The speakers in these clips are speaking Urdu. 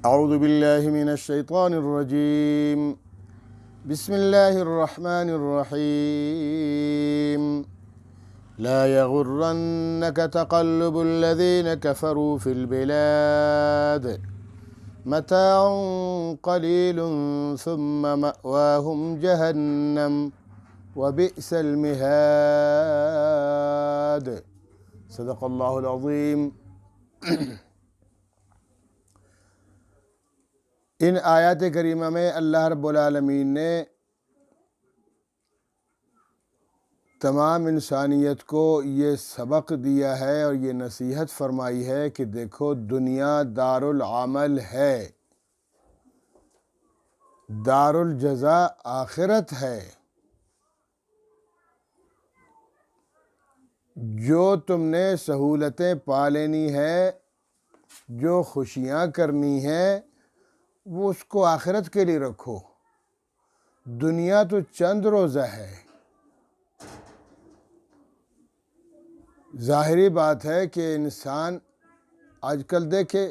اعوذ باللہ من الشیطان الرجیم بسم اللہ الرحمن الرحیم لا يغرنك تقلب الذين كفروا في البلاد متاع قليل ثم مأواهم جهنم وبئس المهاد صدق اللہ العظیم۔ ان آیات کریمہ میں اللہ رب العالمین نے تمام انسانیت کو یہ سبق دیا ہے اور یہ نصیحت فرمائی ہے کہ دیکھو، دنیا دار العمل ہے، دار الجزا آخرت ہے۔ جو تم نے سہولتیں پا لینی ہے، جو خوشیاں کرنی ہیں، وہ اس کو آخرت کے لیے رکھو۔ دنیا تو چند روزہ ہے۔ ظاہری بات ہے کہ انسان آج کل دیکھے،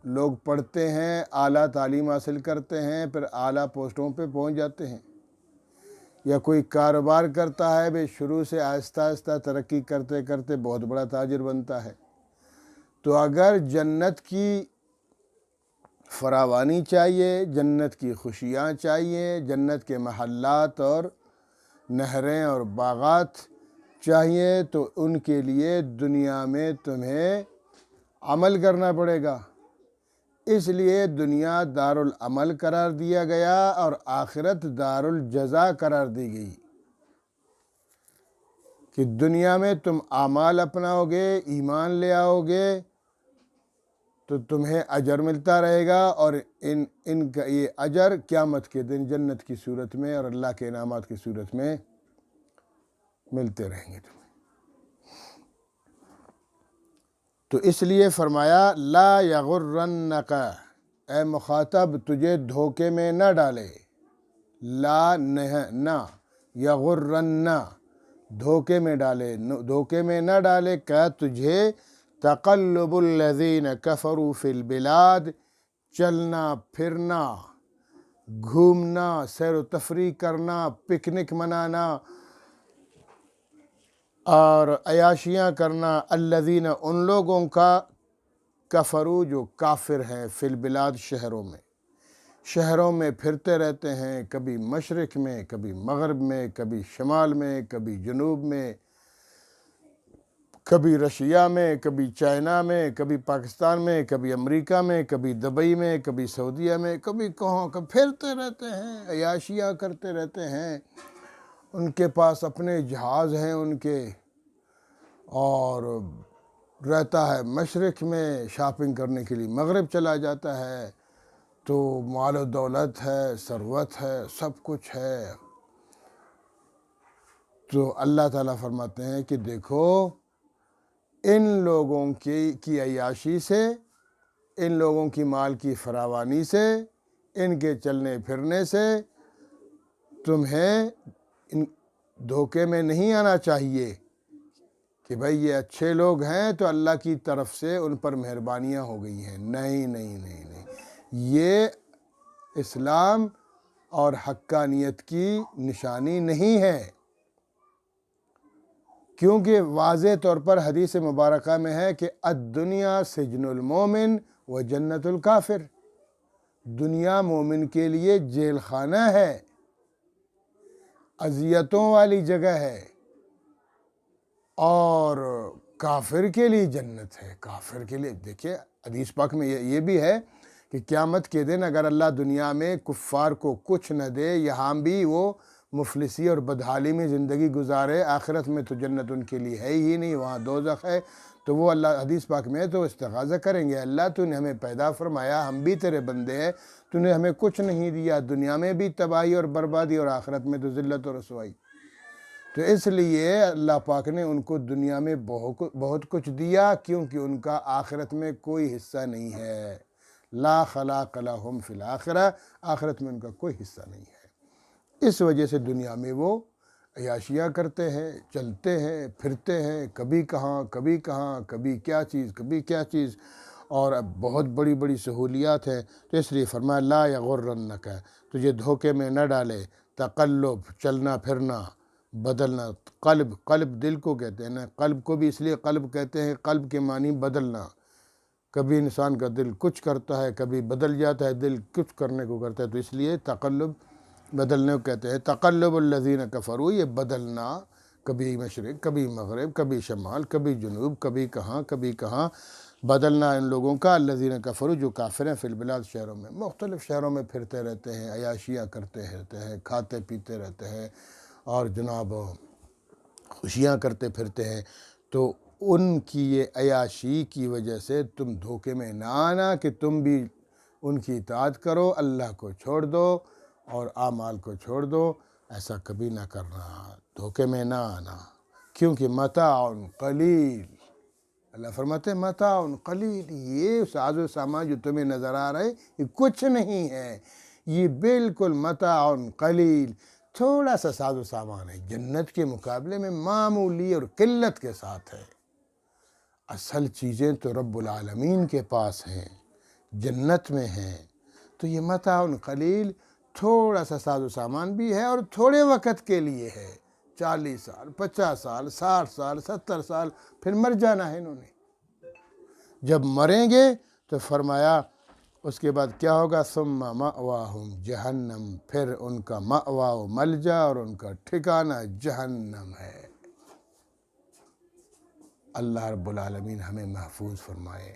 لوگ پڑھتے ہیں، اعلیٰ تعلیم حاصل کرتے ہیں، پھر اعلیٰ پوسٹوں پہ پہنچ جاتے ہیں، یا کوئی کاروبار کرتا ہے، بھئی شروع سے آہستہ آہستہ ترقی کرتے کرتے بہت بڑا تاجر بنتا ہے۔ تو اگر جنت کی فراوانی چاہیے، جنت کی خوشیاں چاہیے، جنت کے محلات اور نہریں اور باغات چاہیے، تو ان کے لیے دنیا میں تمہیں عمل کرنا پڑے گا۔ اس لیے دنیا دار العمل قرار دیا گیا اور آخرت دار الجزا قرار دی گئی، کہ دنیا میں تم اعمال اپناؤ گے، ایمان لے آؤ گے تو تمہیں اجر ملتا رہے گا، اور ان کا یہ اجر قیامت کے دن جنت کی صورت میں اور اللہ کے انعامات کی صورت میں ملتے رہیں گے تمہیں۔ تو اس لیے فرمایا لا یغرنک، اے مخاطب تجھے دھوکے میں نہ ڈالے، لا نہ، یغرن دھوکے میں ڈالے، دھوکے میں نہ ڈالے کہ تجھے تقلب الذین کفروا فی البلاد، چلنا پھرنا، گھومنا، سیر و تفریح کرنا، پکنک منانا اور عیاشیاں کرنا، الذین ان لوگوں کا، کفروا جو کافر ہیں، فی البلاد شہروں میں پھرتے رہتے ہیں، کبھی مشرق میں، کبھی مغرب میں، کبھی شمال میں، کبھی جنوب میں، کبھی رشیا میں، کبھی چائنا میں، کبھی پاکستان میں، کبھی امریکہ میں، کبھی دبئی میں، کبھی سعودیہ میں، کبھی کہاں پھرتے رہتے ہیں، عیاشیاں کرتے رہتے ہیں۔ ان کے پاس اپنے جہاز ہیں ان کے، اور رہتا ہے مشرق میں، شاپنگ کرنے کے لیے مغرب چلا جاتا ہے، تو مال و دولت ہے، ثروت ہے، سب کچھ ہے۔ تو اللہ تعالیٰ فرماتے ہیں کہ دیکھو، ان لوگوں کی عیاشی سے، ان لوگوں کی مال کی فراوانی سے، ان کے چلنے پھرنے سے تمہیں دھوکے میں نہیں آنا چاہیے کہ بھئی یہ اچھے لوگ ہیں تو اللہ کی طرف سے ان پر مہربانیاں ہو گئی ہیں۔ نہیں نہیں نہیں نہیں، یہ اسلام اور حقانیت کی نشانی نہیں ہے، کیونکہ واضح طور پر حدیث مبارکہ میں ہے کہ الدنیا سجن المومن و جنت الکافر، دنیا مومن کے لیے جیل خانہ ہے، اذیتوں والی جگہ ہے، اور کافر کے لیے جنت ہے۔ کافر کے لیے دیکھیے، حدیث پاک میں یہ بھی ہے کہ قیامت کے دن اگر اللہ دنیا میں کفار کو کچھ نہ دے، یہاں بھی وہ مفلسی اور بدحالی میں زندگی گزارے، آخرت میں تو جنت ان کے لیے ہے ہی نہیں، وہاں دوزخ ہے، تو وہ اللہ حدیث پاک میں تو استغاثہ کریں گے، اللہ تو نے ہمیں پیدا فرمایا، ہم بھی تیرے بندے ہیں، تو نے ہمیں کچھ نہیں دیا، دنیا میں بھی تباہی اور بربادی اور آخرت میں تو ذلت اور رسوائی۔ تو اس لیے اللہ پاک نے ان کو دنیا میں بہت کچھ دیا، کیونکہ ان کا آخرت میں کوئی حصہ نہیں ہے، لا خلاق لہم فی الآخرہ، آخرت میں ان کا کوئی حصہ نہیں ہے۔ اس وجہ سے دنیا میں وہ عیاشیاں کرتے ہیں، چلتے ہیں، پھرتے ہیں، کبھی کہاں کبھی کہاں، کبھی کیا چیز کبھی کیا چیز، اور اب بہت بڑی بڑی سہولیات ہیں، تو اس لیے فرمایا لا یغرنک، تجھے دھوکے میں نہ ڈالے تقلب، چلنا پھرنا، بدلنا۔ قلب دل کو کہتے ہیں نا، قلب کو بھی اس لیے قلب کہتے ہیں، قلب کے معنی بدلنا۔ کبھی انسان کا دل کچھ کرتا ہے، کبھی بدل جاتا ہے، دل کچھ کرنے کو کرتا ہے، تو اس لیے تقلب بدلنے کو کہتے ہیں۔ تقلب الذین کفروا، یہ بدلنا، کبھی مشرق، کبھی مغرب، کبھی شمال، کبھی جنوب، کبھی کہاں بدلنا ان لوگوں کا، الذین کفروا، جو کافر ہیں، فی البلاد، شہروں میں، مختلف شہروں میں پھرتے رہتے ہیں، عیاشیاں کرتے رہتے ہیں، کھاتے پیتے رہتے ہیں، اور جناب خوشیاں کرتے پھرتے ہیں۔ تو ان کی یہ عیاشی کی وجہ سے تم دھوکے میں نہ آنا کہ تم بھی ان کی اطاعت کرو، اللہ کو چھوڑ دو اور اعمال کو چھوڑ دو، ایسا کبھی نہ کرنا، دھوکے میں نہ آنا، کیونکہ متاع قلیل، اللہ فرماتے ہیں متاع قلیل، یہ ساز و سامان جو تمہیں نظر آ رہا ہے یہ کچھ نہیں ہے، یہ بالکل متاع قلیل، تھوڑا سا ساز و سامان ہے، جنت کے مقابلے میں معمولی اور قلت کے ساتھ ہے۔ اصل چیزیں تو رب العالمین کے پاس ہیں، جنت میں ہیں، تو یہ متاع قلیل تھوڑا سا ساز و سامان بھی ہے اور تھوڑے وقت کے لیے ہے، 40 سال، 50 سال، 60 سال، 70 سال، پھر مر جانا ہے انہوں نے۔ جب مریں گے تو فرمایا اس کے بعد کیا ہوگا، ثم مأواہم جہنم، پھر ان کا مأوا و ملجا اور ان کا ٹھکانہ جہنم ہے۔ اللہ رب العالمین ہمیں محفوظ فرمائے۔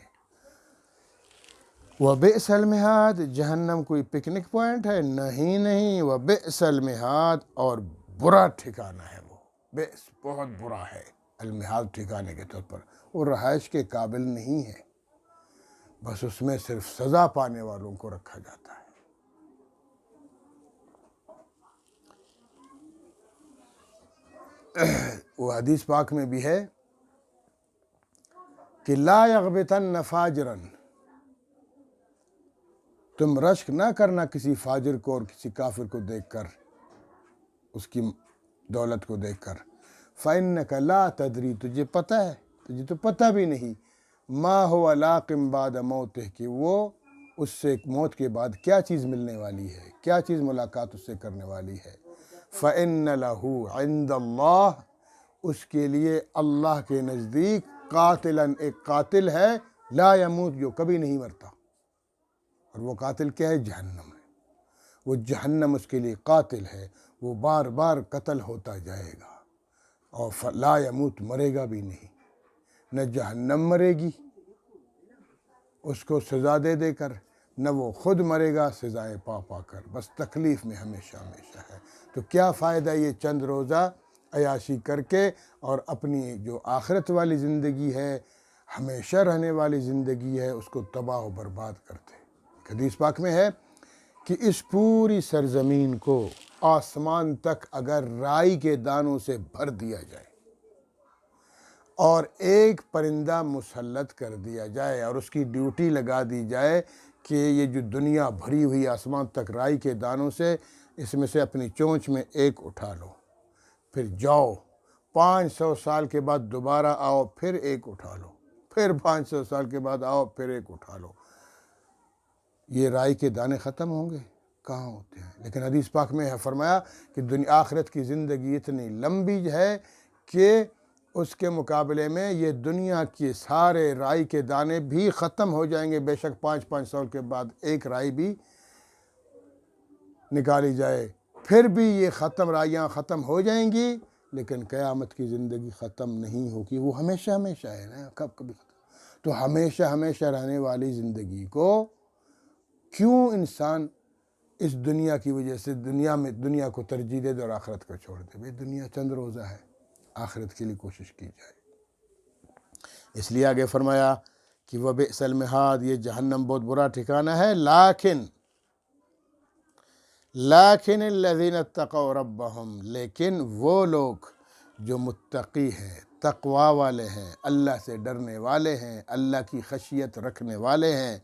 وَبِئْسَ الْمِہَادُ، جہنم کوئی پکنک پوائنٹ ہے؟ نہیں، وَبِئْسَ الْمِہَادُ، اور برا ٹھکانہ ہے وہ، بئس بہت برا ہے، المہاد ٹھکانے کے طور پر، وہ رہائش کے قابل نہیں ہے، بس اس میں صرف سزا پانے والوں کو رکھا جاتا ہے۔ وہ حدیث پاک میں بھی ہے کہ لا یغبطن فاجرا، تم رشک نہ کرنا کسی فاجر کو اور کسی کافر کو دیکھ کر، اس کی دولت کو دیکھ کر، فَإِنَّكَ لَا تَدْرِي، تجھے پتہ ہے، تجھے تو پتہ بھی نہیں، ما هو لاقٍ بعد موتہ، کہ وہ اس سے موت کے بعد کیا چیز ملنے والی ہے، کیا چیز ملاقات اس سے کرنے والی ہے۔ فَإِنَّ لَهُ عِندَ اللَّهِ، اس کے لیے اللہ کے نزدیک قاتلاً، ایک قاتل ہے، لا یموت، جو کبھی نہیں مرتا، اور وہ قاتل کیا ہے؟ جہنم ہے، وہ جہنم اس کے لیے قاتل ہے، وہ بار بار قتل ہوتا جائے گا، اور لا یموت، مرے گا بھی نہیں، نہ جہنم مرے گی اس کو سزا دے دے کر، نہ وہ خود مرے گا سزائیں پا پا کر، بس تکلیف میں ہمیشہ ہے۔ تو کیا فائدہ یہ چند روزہ عیاشی کر کے اور اپنی جو آخرت والی زندگی ہے، ہمیشہ رہنے والی زندگی ہے، اس کو تباہ و برباد کرتے۔ حدیث پاک میں ہے کہ اس پوری سرزمین کو آسمان تک اگر رائی کے دانوں سے بھر دیا جائے اور ایک پرندہ مسلط کر دیا جائے اور اس کی ڈیوٹی لگا دی جائے کہ یہ جو دنیا بھری ہوئی آسمان تک رائی کے دانوں سے، اس میں سے اپنی چونچ میں ایک اٹھا لو، پھر جاؤ 500 سال کے بعد دوبارہ آؤ، پھر ایک اٹھا لو، پھر 500 سال کے بعد آؤ، پھر ایک اٹھا لو، یہ رائی کے دانے ختم ہوں گے؟ کہاں ہوتے ہیں؟ لیکن حدیث پاک میں ہے فرمایا کہ دنیا آخرت کی زندگی اتنی لمبی ہے کہ اس کے مقابلے میں یہ دنیا کے سارے رائی کے دانے بھی ختم ہو جائیں گے، بے شک 5 سال کے بعد ایک رائی بھی نکالی جائے، پھر بھی یہ رائیاں ختم ہو جائیں گی، لیکن قیامت کی زندگی ختم نہیں ہوگی، وہ ہمیشہ ہے نا، کبھی ختم۔ تو ہمیشہ رہنے والی زندگی کو کیوں انسان اس دنیا کی وجہ سے دنیا کو ترجیح دے اور آخرت کو چھوڑ دے؟ بھئی دنیا چند روزہ ہے، آخرت کے لیے کوشش کی جائے۔ اس لیے آگے فرمایا کہ وَبِئْسَ الْمِہَادُ، یہ جہنم بہت برا ٹھکانہ ہے، لیکن الذین اتقوا ربہم، لیکن وہ لوگ جو متقی ہیں، تقوی والے ہیں، اللہ سے ڈرنے والے ہیں، اللہ کی خشیت رکھنے والے ہیں،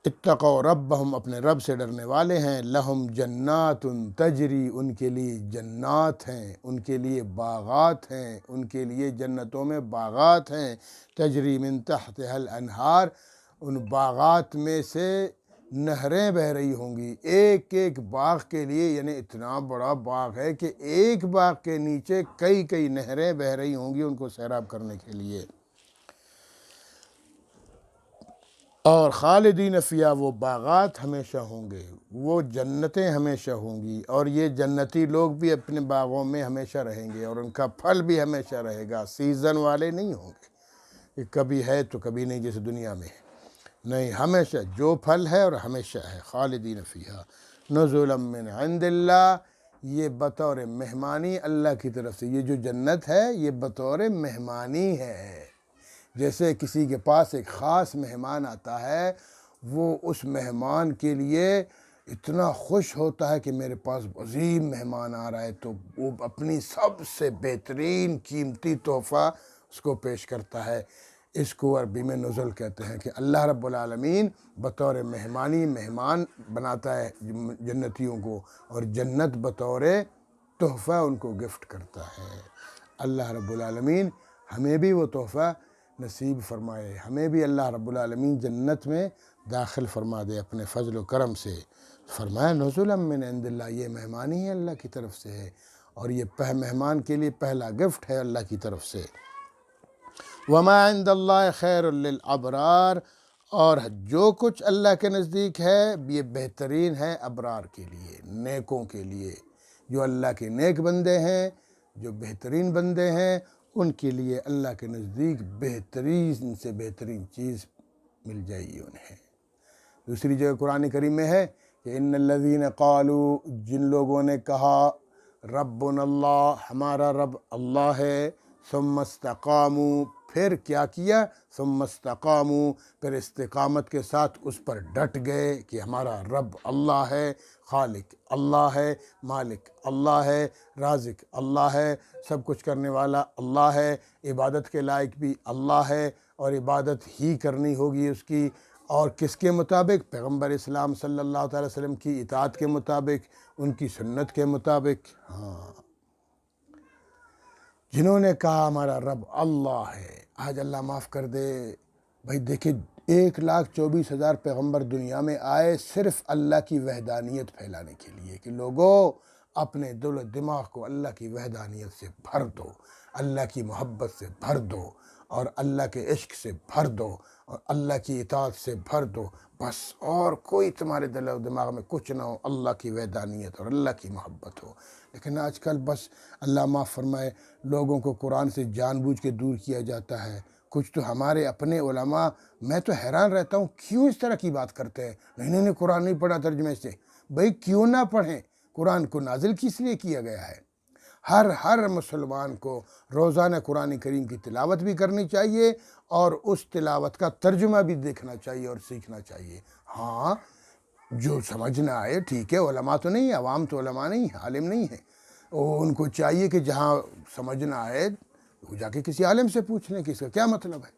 اتقوا ربہم، اپنے رب سے ڈرنے والے ہیں، لہم جنات تجری، ان کے لیے جنات ہیں، ان کے لیے باغات ہیں، ان کے لیے جنتوں میں باغات ہیں، تجری من تحتها الانہار، ان باغات میں سے نہریں بہہ رہی ہوں گی، ایک ایک باغ کے لیے، یعنی اتنا بڑا باغ ہے کہ ایک باغ کے نیچے کئی کئی نہریں بہہ رہی ہوں گی ان کو سیراب کرنے کے لیے۔ اور خالدین فیہا، وہ باغات ہمیشہ ہوں گے، وہ جنتیں ہمیشہ ہوں گی، اور یہ جنتی لوگ بھی اپنے باغوں میں ہمیشہ رہیں گے، اور ان کا پھل بھی ہمیشہ رہے گا، سیزن والے نہیں ہوں گے کہ کبھی ہے تو کبھی نہیں، جیسے دنیا میں ہے، نہیں، ہمیشہ جو پھل ہے اور ہمیشہ ہے۔ خالدین فیہا نزلا من عند اللہ، یہ بطور مہمانی اللہ کی طرف سے، یہ جو جنت ہے یہ بطور مہمانی ہے۔ جیسے کسی کے پاس ایک خاص مہمان آتا ہے، وہ اس مہمان کے لیے اتنا خوش ہوتا ہے کہ میرے پاس عظیم مہمان آ رہا ہے، تو وہ اپنی سب سے بہترین قیمتی تحفہ اس کو پیش کرتا ہے۔ اس کو عربی میں نزل کہتے ہیں، کہ اللہ رب العالمین بطور مہمانی مہمان بناتا ہے جنتیوں کو، اور جنت بطور تحفہ ان کو گفٹ کرتا ہے۔ اللہ رب العالمین ہمیں بھی وہ تحفہ نصیب فرمائے، ہمیں بھی اللہ رب العالمین جنت میں داخل فرما دے اپنے فضل و کرم سے۔ فرمایا نزلا من عند اللہ، یہ مہمانی ہے اللہ کی طرف سے ہے، اور یہ مہمان کے لیے پہلا گفٹ ہے اللہ کی طرف سے۔ وما عند اللہ خیر للابرار، اور جو کچھ اللہ کے نزدیک ہے یہ بہترین ہے ابرار کے لیے، نیکوں کے لیے، جو اللہ کے نیک بندے ہیں، جو بہترین بندے ہیں، ان کے لیے اللہ کے نزدیک بہترین سے بہترین چیز مل جائے گی انہیں۔ دوسری جگہ قرآن کریم میں ہے کہ ان الذین قالوا، جن لوگوں نے کہا ربنا اللہ، ہمارا رب اللہ ہے، ثم استقاموا، پھر کیا کیا، ثم استقاموا، پھر استقامت کے ساتھ اس پر ڈٹ گئے کہ ہمارا رب اللہ ہے، خالق اللہ ہے، مالک اللہ ہے، رازق اللہ ہے، سب کچھ کرنے والا اللہ ہے، عبادت کے لائق بھی اللہ ہے، اور عبادت ہی کرنی ہوگی اس کی، اور کس کے مطابق، پیغمبر اسلام صلی اللہ تعالی وسلم کی اطاعت کے مطابق، ان کی سنت کے مطابق۔ ہاں، جنہوں نے کہا ہمارا رب اللہ ہے، آج اللہ معاف کر دے بھائی، دیکھیں 1,24,000 پیغمبر دنیا میں آئے صرف اللہ کی وحدانیت پھیلانے کے لیے، کہ لوگوں اپنے دل و دماغ کو اللہ کی وحدانیت سے بھر دو، اللہ کی محبت سے بھر دو، اور اللہ کے عشق سے بھر دو، اور اللہ کی اطاعت سے بھر دو، بس اور کوئی تمہارے دل و دماغ میں کچھ نہ ہو، اللہ کی وحدانیت اور اللہ کی محبت ہو۔ لیکن آج کل بس اللہ معاف فرمائے، لوگوں کو قرآن سے جان بوجھ کے دور کیا جاتا ہے۔ کچھ تو ہمارے اپنے علماء، میں تو حیران رہتا ہوں کیوں اس طرح کی بات کرتے ہیں، انہوں نے قرآن نہیں پڑھا ترجمے سے۔ بھئی کیوں نہ پڑھیں، قرآن کو نازل کس لیے کیا گیا ہے؟ ہر مسلمان کو روزانہ قرآن کریم کی تلاوت بھی کرنی چاہیے، اور اس تلاوت کا ترجمہ بھی دیکھنا چاہیے اور سیکھنا چاہیے۔ ہاں، جو سمجھ نہ آئے ٹھیک ہے، علماء تو نہیں، عوام تو علماء نہیں، عالم نہیں ہے، ان کو چاہیے کہ جہاں سمجھ نہ آئے وہ جا کے کسی عالم سے پوچھ لیں کہ اس کا کیا مطلب ہے،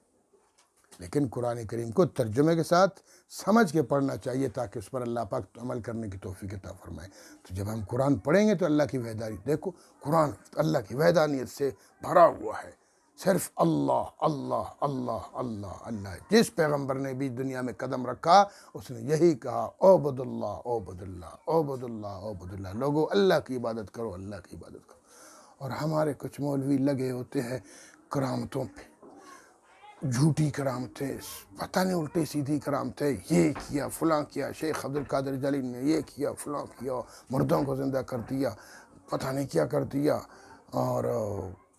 لیکن قرآن کریم کو ترجمے کے ساتھ سمجھ کے پڑھنا چاہیے، تاکہ اس پر اللہ پاک عمل کرنے کی توفیق عطا فرمائے۔ تو جب ہم قرآن پڑھیں گے تو اللہ کی وحدانیت، دیکھو قرآن اللہ کی وحدانیت سے بھرا ہوا ہے، صرف اللہ اللہ اللہ اللہ اللہ۔ جس پیغمبر نے بھی دنیا میں قدم رکھا اس نے یہی کہا، اعبد اللہ اعبد اللہ اعبد اللہ اعبد اللہ، لوگو اللہ کی عبادت کرو، اللہ کی عبادت کرو۔ اور ہمارے کچھ مولوی لگے ہوتے ہیں کرامتوں پہ، جھوٹی کرامتیں، پتہ نہیں الٹی سیدھی کرامتیں، یہ کیا فلاں کیا، شیخ عبد القادر جیلانی نے یہ کیا فلاں کیا، مردوں کو زندہ کر دیا، پتہ نہیں کیا کر دیا، اور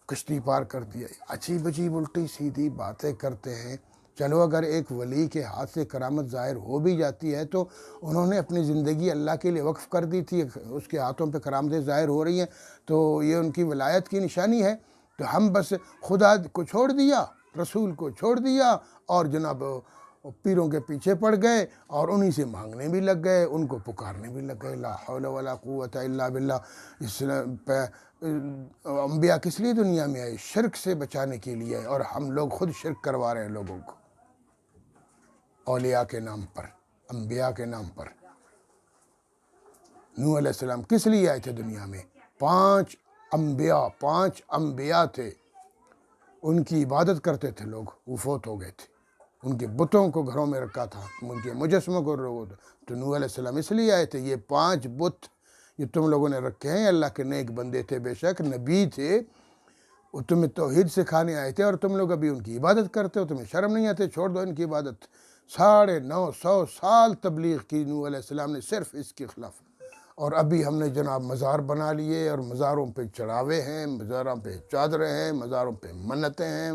کشتی پار کر دیا، عجیب عجیب الٹی سیدھی باتیں کرتے ہیں۔ چلو اگر ایک ولی کے ہاتھ سے کرامت ظاہر ہو بھی جاتی ہے تو انہوں نے اپنی زندگی اللہ کے لیے وقف کر دی تھی، اس کے ہاتھوں پہ کرامتیں ظاہر ہو رہی ہیں تو یہ ان کی ولایت کی نشانی ہے۔ تو ہم بس خدا کو چھوڑ دیا، رسول کو چھوڑ دیا، اور جناب پیروں کے پیچھے پڑ گئے، اور انہی سے مانگنے بھی لگ گئے، ان کو پکارنے بھی لگ گئے۔ لا حول ولا قوت الا باللہ۔ اس انبیاء کس لیے دنیا میں آئے؟ شرک سے بچانے کے لیے، اور ہم لوگ خود شرک کروا رہے ہیں لوگوں کو اولیاء کے نام پر۔ انبیاء کے نام پر۔ نوح علیہ السلام کس لیے آئے تھے دنیا میں؟ 5 انبیاء تھے، ان کی عبادت کرتے تھے لوگ، وہ فوت ہو گئے تھے، ان کے بتوں کو گھروں میں رکھا تھا، ان کے مجسموں کو تو نوح علیہ السلام اس لیے آئے تھے۔ یہ 5 بت یہ تم لوگوں نے رکھے ہیں، اللہ کے نیک بندے تھے، بے شک نبی تھے، وہ تمہیں توحید سکھانے آئے تھے، اور تم لوگ ابھی ان کی عبادت کرتے ہو، تمہیں شرم نہیں آتے؟ چھوڑ دو ان کی عبادت۔ 950 سال تبلیغ کی نوح علیہ السلام نے صرف اس کے خلاف، اور ابھی ہم نے جناب مزار بنا لیے، اور مزاروں پہ چڑھاوے ہیں، مزاروں پہ چادریں ہیں، مزاروں پہ منتیں ہیں،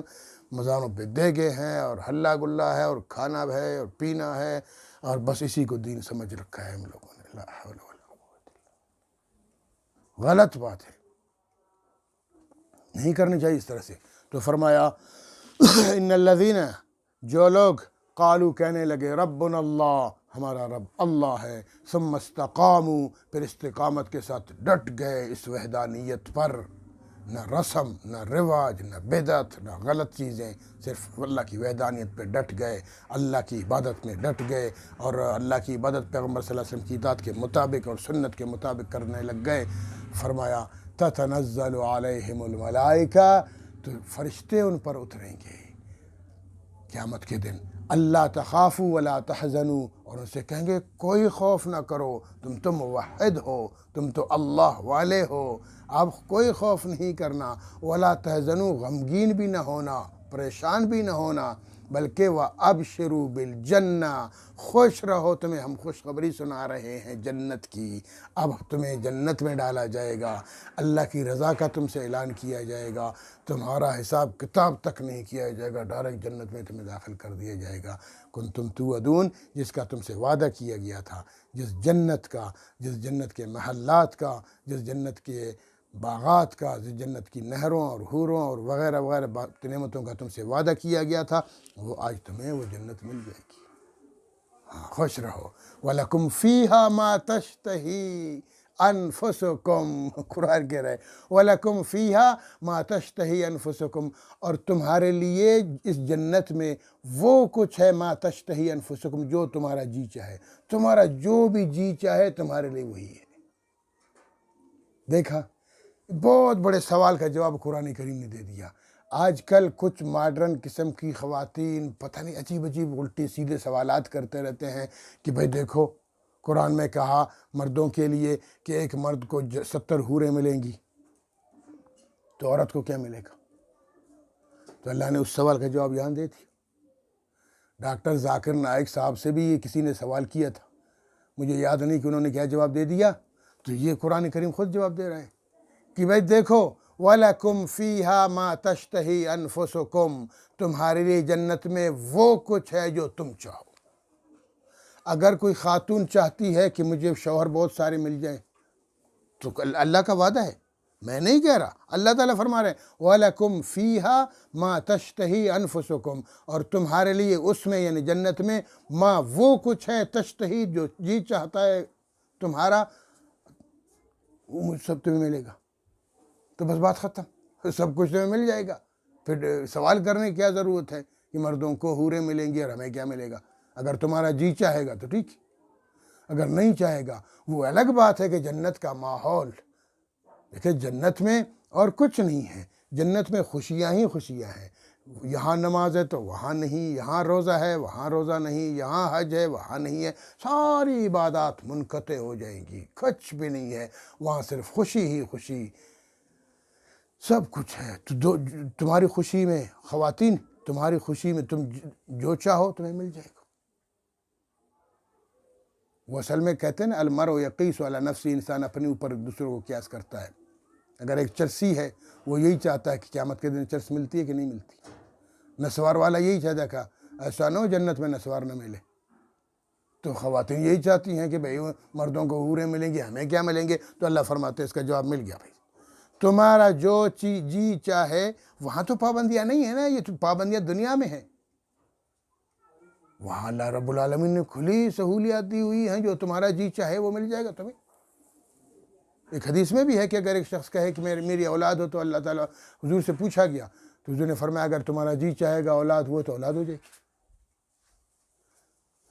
مزاروں پہ دیگے ہیں، اور ہلا گلا ہے، اور کھانا ہے، اور پینا ہے، اور بس اسی کو دین سمجھ رکھا ہے ہم لوگوں نے۔ لا حول ولا قوت الا باللہ۔ غلط بات ہے، نہیں کرنی چاہیے اس طرح سے۔ تو فرمایا ان الذین، جو لوگ قالو کہنے لگے ربنا اللہ، ہمارا رب اللہ ہے، ثم استقاموا، پھر استقامت کے ساتھ ڈٹ گئے اس وحدانیت پر، نہ رسم، نہ رواج، نہ بدعت، نہ غلط چیزیں، صرف اللہ کی وحدانیت پہ ڈٹ گئے، اللہ کی عبادت میں ڈٹ گئے، اور اللہ کی عبادت پیغمبر صلی اللہ علیہ وسلم کی اطاعت کے مطابق اور سنت کے مطابق کرنے لگ گئے۔ فرمایا تتنزل علیہم الملائکہ، تو فرشتے ان پر اتریں گے قیامت کے دن، اللہ تخافوا ولا تحزنوا، اور ان سے کہیں گے کوئی خوف نہ کرو، تم تو موحد ہو، تم تو اللہ والے ہو، اب کوئی خوف نہیں کرنا، ولا تحزنوا، غمگین بھی نہ ہونا، پریشان بھی نہ ہونا، بلکہ وابشروا بالجنہ، خوش رہو، تمہیں ہم خوشخبری سنا رہے ہیں جنت کی، اب تمہیں جنت میں ڈالا جائے گا، اللہ کی رضا کا تم سے اعلان کیا جائے گا، تمہارا حساب کتاب تک نہیں کیا جائے گا، ڈائریکٹ جنت میں تمہیں داخل کر دیا جائے گا۔ کنتم توعدون، جس کا تم سے وعدہ کیا گیا تھا، جس جنت کا، جس جنت کے محلات کا، جس جنت کے باغات کا، جس جنت کی نہروں اور حوروں اور وغیرہ وغیرہ نعمتوں کا تم سے وعدہ کیا گیا تھا، وہ آج تمہیں وہ جنت مل جائے گی۔ ہاں، خوش رہو۔ وَلَكُمْ فِيهَا مَا تَشْتَهِي أَنفُسُكُمْ، قرآن کہہ رہے وَلَكُمْ فِيهَا مَا تَشْتَهِي أَنفُسُكُمْ، اور تمہارے لیے اس جنت میں وہ کچھ ہے، مَا تَشْتَهِي أَنفُسُكُمْ، جو تمہارا جی چاہے، تمہارا جو بھی جی چاہے تمہارے لیے وہی ہے۔ دیکھا، بہت بڑے سوال کا جواب قرآن کریم نے دے دیا۔ آج کل کچھ ماڈرن قسم کی خواتین پتہ نہیں عجیب عجیب الٹے سیدھے سوالات کرتے رہتے ہیں کہ بھئی دیکھو قرآن میں کہا مردوں کے لیے کہ ایک مرد کو 70 حوریں ملیں گی، تو عورت کو کیا ملے گا؟ تو اللہ نے اس سوال کا جواب یہاں دے دیا۔ ڈاکٹر ذاکر نائک صاحب سے بھی یہ کسی نے سوال کیا تھا، مجھے یاد نہیں کہ انہوں نے کیا جواب دے دیا، تو یہ قرآن کریم خود جواب دے رہے ہیں کہ بھئی دیکھو وَلَكُمْ فِيهَا مَا تَشْتَهِي أَنفُسُكُمْ، تمہارے لیے جنت میں وہ کچھ ہے جو تم چاہو۔ اگر کوئی خاتون چاہتی ہے کہ مجھے شوہر بہت سارے مل جائیں، تو اللہ کا وعدہ ہے، میں نہیں کہہ رہا، اللہ تعالیٰ فرما رہے ہیں وَلَكُمْ فِيهَا مَا تَشْتَهِي أَنفُسُكُمْ، اور تمہارے لیے اس میں یعنی جنت میں ما وہ کچھ ہے، تشتہی جو جی چاہتا ہے تمہارا، وہ مجھ سب تمہیں ملے گا۔ تو بس بات ختم، سب کچھ تمہیں مل جائے گا، پھر سوال کرنے کی کیا ضرورت ہے کہ مردوں کو حوریں ملیں گی اور ہمیں کیا ملے گا؟ اگر تمہارا جی چاہے گا تو ٹھیک، اگر نہیں چاہے گا وہ الگ بات ہے کہ جنت کا ماحول دیکھیں، جنت میں اور کچھ نہیں ہے، جنت میں خوشیاں ہی خوشیاں ہیں، یہاں نماز ہے تو وہاں نہیں، یہاں روزہ ہے وہاں روزہ نہیں، یہاں حج ہے وہاں نہیں ہے، ساری عبادات منقطع ہو جائیں گی، کچھ بھی نہیں ہے وہاں، صرف خوشی ہی خوشی، سب کچھ ہے۔ تو تمہاری خوشی میں خواتین، تمہاری خوشی میں تم جو چاہو تمہیں مل جائے گا۔ وہ اصل میں کہتے ہیں نا المرء یقیس علی نفسی، انسان اپنے اوپر دوسروں کو قیاس کرتا ہے۔ اگر ایک چرسی ہے وہ یہی چاہتا ہے کہ قیامت کے دن چرس ملتی ہے کہ نہیں ملتی، نسوار والا یہی چاہتا ہے کہ ایسا نہ ہو جنت میں نسوار نہ ملے، تو خواتین یہی چاہتی ہیں کہ بھئی مردوں کو حوریں ملیں گی، ہمیں کیا ملیں گے؟ تو اللہ فرماتے ہیں اس کا جواب مل گیا، بھائی تمہارا جو جی چاہے، وہاں تو پابندیاں نہیں ہیں نا، یہ تو پابندیاں دنیا میں ہیں، وہاں اللہ رب العالمین نے کھلی سہولیات دی ہوئی ہیں، جو تمہارا جی چاہے وہ مل جائے گا تمہیں۔ ایک حدیث میں بھی ہے کہ اگر ایک شخص کہے کہ میری اولاد ہو، تو اللہ تعالیٰ حضور سے پوچھا گیا تو حضور نے فرمایا اگر تمہارا جی چاہے گا اولاد ہو تو اولاد ہو جائے گی۔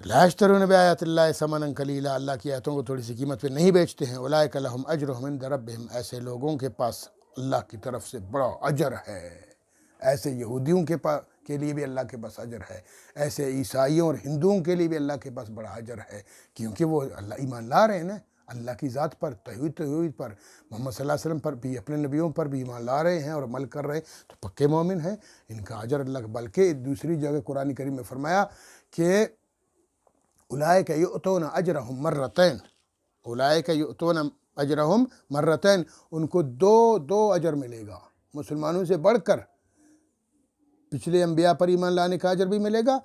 لا یشترون بآیات اللہ ثمنا قلیلا، اللہ کی آیتوں کو تھوڑی سی قیمت پہ نہیں بیچتے ہیں۔ اولئک لہم اجرہم عند ربہم، ایسے لوگوں کے پاس اللہ کی طرف سے بڑا اجر ہے۔ ایسے یہودیوں کے لیے بھی اللہ کے پاس اجر ہے، ایسے عیسائیوں اور ہندوؤں کے لیے بھی اللہ کے پاس بڑا اجر ہے، کیونکہ وہ اللہ ایمان لا رہے ہیں نا، اللہ کی ذات پر، توحید پر، محمد صلی اللہ علیہ وسلم پر بھی، اپنے نبیوں پر بھی ایمان لا رہے ہیں اور عمل کر رہے ہیں، تو پکے مومن ہیں، ان کا اجر اللہ کا۔ بلکہ دوسری جگہ قرآن کریم میں فرمایا کہ اولئک یؤتون اجرہم مرتین، اولئک یؤتون اجرہم مرتین، ان کو دو اجر ملے گا، مسلمانوں سے بڑھ کر پچھلے انبیاء پر ایمان لانے کا اجر بھی ملے گا،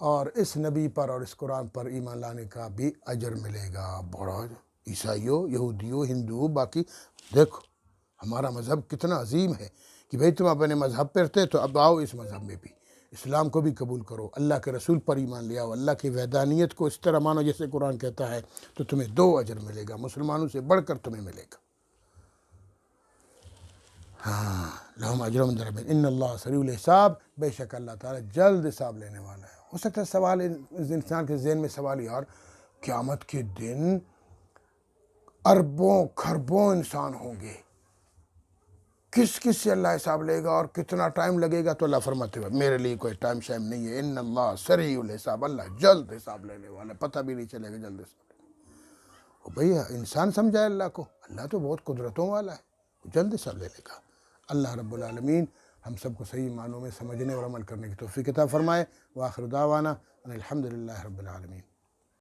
اور اس نبی پر اور اس قرآن پر ایمان لانے کا بھی اجر ملے گا بڑا۔ عیسائیوں، یہودیوں، ہندوؤں، باقی دیکھو ہمارا مذہب کتنا عظیم ہے کہ بھئی تم اپنے مذہب پر تھے تو اب آؤ اس مذہب میں بھی، اسلام کو بھی قبول کرو، اللہ کے رسول پر ایمان لے آؤ، اللہ کی وحدانیت کو اس طرح مانو جیسے قرآن کہتا ہے، تو تمہیں 2 اجر ملے گا، مسلمانوں سے بڑھ کر تمہیں ملے گا۔ ہاں، لہم اجرہم عند ربہم ان اللہ سریع الحساب، بے شک اللہ تعالیٰ جلد حساب لینے والا ہے۔ ہو سکتا ہے سوال انسان کے ذہن میں سوال، یار قیامت کے دن اربوں کھربوں انسان ہوں گے، کس سے اللہ حساب لے گا اور کتنا ٹائم لگے گا؟ تو اللہ فرماتے ہوئے میرے لیے کوئی ٹائم شائم نہیں ہے، ان اللہ سریع الحساب، اللہ جلد حساب لینے والا ہے، پتہ بھی نہیں چلے گا جلد حساب۔ بھئی انسان سمجھائے اللہ کو، اللہ تو بہت قدرتوں والا ہے، وہ جلد حساب لے لے گا۔ اللہ رب العالمین ہم سب کو صحیح معنوں میں سمجھنے اور عمل کرنے کی توفیق عطا فرمائے۔ وآخر دعوانا ان الحمدللہ رب العالمین۔